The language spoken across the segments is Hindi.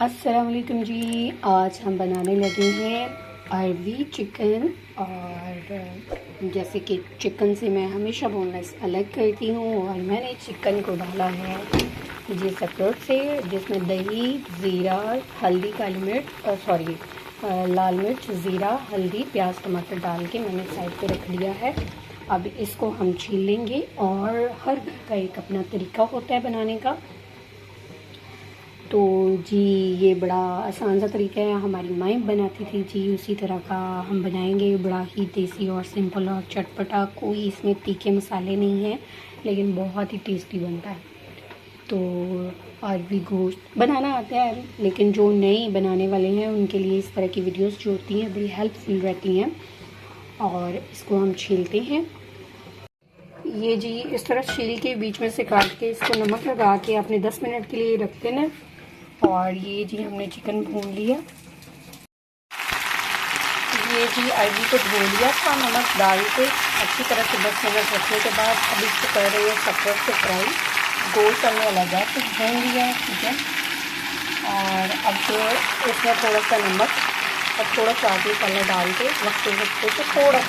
अस्सलाम वालेकुम जी। आज हम बनाने लगे हैं अरबी चिकन। और जैसे कि चिकन से मैं हमेशा बोनलेस अलग करती हूँ, और मैंने चिकन को डाला है ये सेपरेट से, जिसमें दही, ज़ीरा, हल्दी, काली मिर्च लाल मिर्च, ज़ीरा, हल्दी, प्याज, टमाटर डाल के मैंने साइड पे रख लिया है। अब इसको हम छील लेंगे। और हर घर का एक अपना तरीका होता है बनाने का, तो जी ये बड़ा आसान सा तरीका है, हमारी माँ बनाती थी जी, उसी तरह का हम बनाएंगे। बड़ा ही देसी और सिंपल और चटपटा, कोई इसमें तीखे मसाले नहीं हैं, लेकिन बहुत ही टेस्टी बनता है। तो अरबी गोश्त बनाना आता है, लेकिन जो नए बनाने वाले हैं उनके लिए इस तरह की वीडियोस जो होती हैं बड़ी हेल्पफुल रहती हैं। और इसको हम छीलते हैं। ये जी इस तरह छील के बीच में से काट के इसको नमक लगा के आपने 10 मिनट के लिए रख देना। और ये जी हमने चिकन भून लिया। ये जी अरबी को धो लिया था नमक डाल के अच्छी तरह से 10 मिनट रखने के बाद अब इसको कर रहे हैं सेपरेट से फ्राई। गोश्त हमने अलग से भून लिया है, ठीक है। और अब जो इसमें थोड़ा सा नमक और थोड़ा चाट मसाला डाल के वक्फे से थोड़ा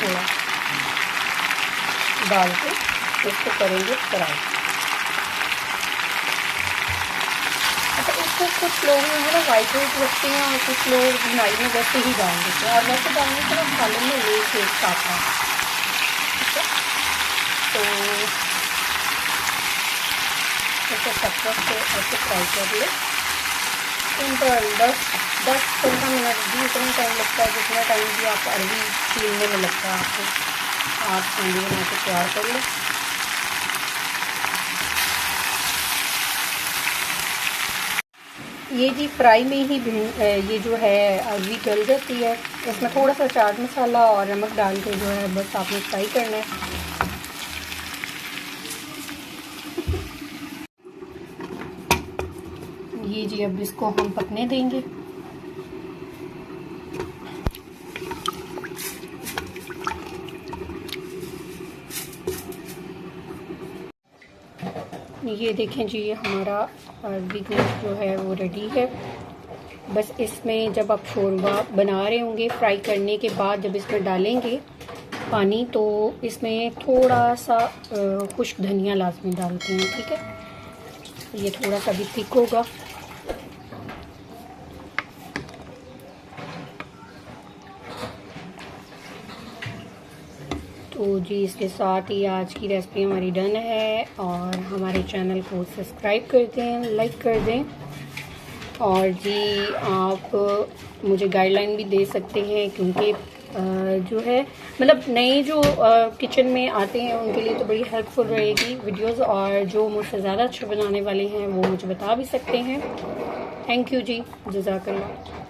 डाल के इसको करेंगे फ्राई। अच्छा, इसको कुछ लोग जो है ना वाइट राइस रखते हैं और कुछ लोग बुनाई में वैसे ही डाल देते हैं, और वैसे डालने से ना खाने में ले टेस्ट आता है, ठीक है। तो इसे सब से ऐसे फ्राई कर ले सिंपल 10-15 मिनट भी इतना टाइम लगता है जितना टाइम भी आप अरबी छीलने में लगता है आपको। आप सब्जी बना के तैयार कर लें। ये जी फ्राई में ही ये जो है अरबी गल जाती है। इसमें थोड़ा सा चाट मसाला और नमक डाल के जो है बस आपने फ्राई करना है। ये जी अब इसको हम पकने देंगे। ये देखें जी, ये हमारा अरबी गोश्त जो है वो रेडी है। बस इसमें जब आप शोरबा बना रहे होंगे फ्राई करने के बाद जब इसमें डालेंगे पानी, तो इसमें थोड़ा सा खुश्क धनिया लाजमी डालते हैं, ठीक है। ये थोड़ा सा भी थिक होगा। तो जी इसके साथ ही आज की रेसिपी हमारी डन है। और हमारे चैनल को सब्सक्राइब कर दें, लाइक कर दें। और जी आप मुझे गाइडलाइन भी दे सकते हैं, क्योंकि जो है मतलब नए जो किचन में आते हैं उनके लिए तो बड़ी हेल्पफुल रहेगी वीडियोस। और जो मुझसे ज़्यादा अच्छा बनाने वाले हैं वो मुझे बता भी सकते हैं। थैंक यू जी, जज़ाकल्लाह।